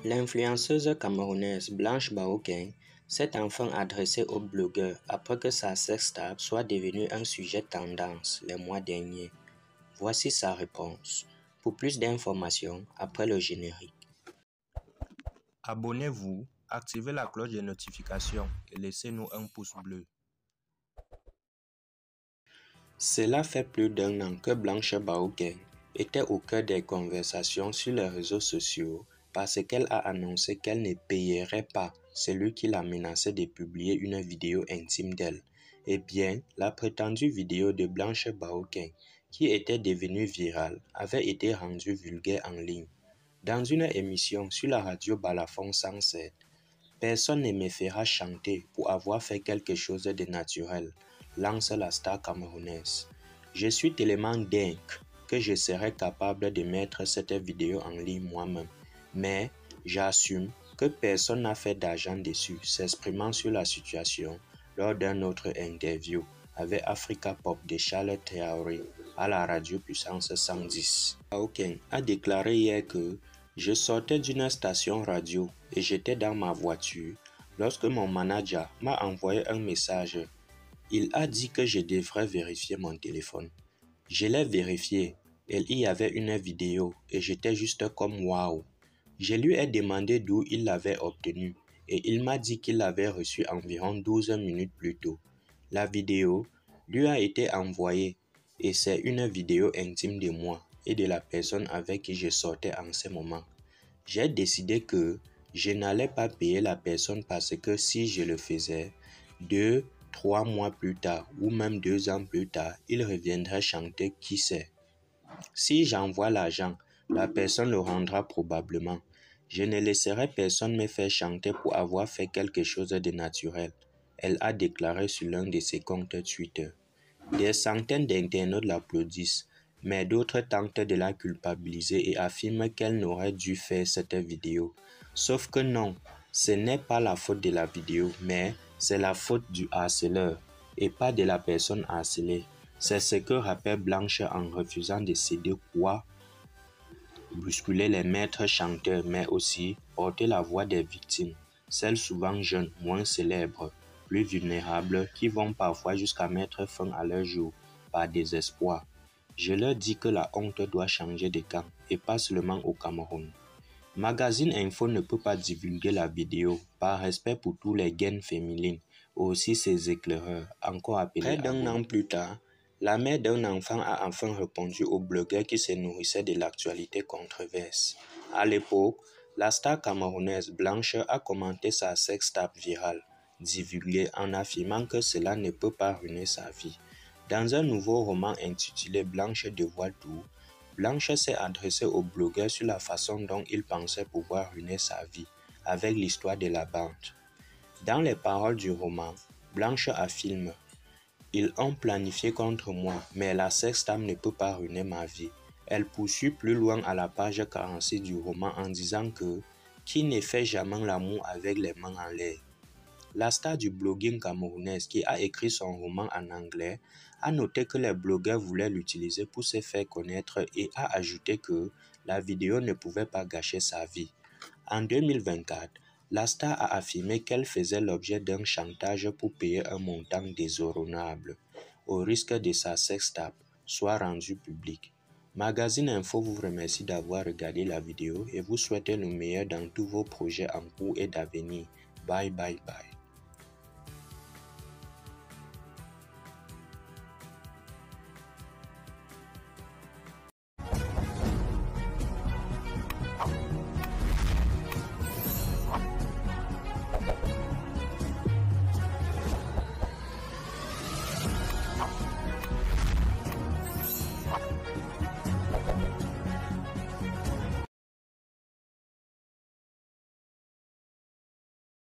L'influenceuse camerounaise Blanche Bahoken s'est enfin adressée aux blogueurs après que sa sextape soit devenue un sujet tendance les mois derniers. Voici sa réponse. Pour plus d'informations, après le générique. Abonnez-vous, activez la cloche de notification et laissez-nous un pouce bleu. Cela fait plus d'un an que Blanche Bahoken était au cœur des conversations sur les réseaux sociaux parce qu'elle a annoncé qu'elle ne payerait pas celui qui la menaçait de publier une vidéo intime d'elle. Eh bien, la prétendue vidéo de Blanche Bahoken, qui était devenue virale, avait été rendue vulgaire en ligne. Dans une émission sur la radio Balafon 107, personne ne me fera chanter pour avoir fait quelque chose de naturel, lance la star camerounaise. Je suis tellement dingue que je serais capable de mettre cette vidéo en ligne moi-même, mais j'assume que personne n'a fait d'argent dessus, s'exprimant sur la situation lors d'un autre interview avec Africa Pop de Charles Traoré à la radio Puissance 110. Bahoken a déclaré hier que je sortais d'une station radio et j'étais dans ma voiture lorsque mon manager m'a envoyé un message. Il a dit que je devrais vérifier mon téléphone. Je l'ai vérifié, il y avait une vidéo et j'étais juste comme waouh. Je lui ai demandé d'où il l'avait obtenue et il m'a dit qu'il l'avait reçue environ 12 minutes plus tôt. La vidéo lui a été envoyée et c'est une vidéo intime de moi et de la personne avec qui je sortais en ce moment. J'ai décidé que je n'allais pas payer la personne parce que si je le faisais, 2-3 mois plus tard ou même 2 ans plus tard, il reviendrait chanter qui sait. Si j'envoie l'argent, la personne le rendra probablement. Je ne laisserai personne me faire chanter pour avoir fait quelque chose de naturel. Elle a déclaré sur l'un de ses comptes Twitter. Des centaines d'internautes l'applaudissent, mais d'autres tentent de la culpabiliser et affirment qu'elle n'aurait dû faire cette vidéo. Sauf que non, ce n'est pas la faute de la vidéo, mais c'est la faute du harceleur et pas de la personne harcelée. C'est ce que rappelle Blanche en refusant de céder quoi, bousculer les maîtres chanteurs, mais aussi porter la voix des victimes, celles souvent jeunes, moins célèbres, plus vulnérables, qui vont parfois jusqu'à mettre fin à leur jour par désespoir. Je leur dis que la honte doit changer de camp, et pas seulement au Cameroun. Magazine Info ne peut pas divulguer la vidéo, par respect pour tous les gaines féminines, aussi ses éclaireurs, encore appelés. Près d'un an plus tard, la mère d'un enfant a enfin répondu au blogueur qui se nourrissait de l'actualité controverse. À l'époque, la star camerounaise Blanche a commenté sa sextape virale, divulguée en affirmant que cela ne peut pas ruiner sa vie. Dans un nouveau roman intitulé Blanche dévoile tout, Blanche s'est adressée au blogueur sur la façon dont il pensait pouvoir ruiner sa vie, avec l'histoire de la bande. Dans les paroles du roman, Blanche affirme « Ils ont planifié contre moi, mais la sextape ne peut pas ruiner ma vie. » Elle poursuit plus loin à la page 46 du roman en disant que « Qui ne fait jamais l'amour avec les mains en l'air ?» La star du blogging camerounaise qui a écrit son roman en anglais a noté que les blogueurs voulaient l'utiliser pour se faire connaître et a ajouté que la vidéo ne pouvait pas gâcher sa vie. En 2024, la star a affirmé qu'elle faisait l'objet d'un chantage pour payer un montant déraisonnable, au risque de sa sextape soit rendue publique. Magazine Info vous remercie d'avoir regardé la vidéo et vous souhaite le meilleur dans tous vos projets en cours et d'avenir. Bye bye bye.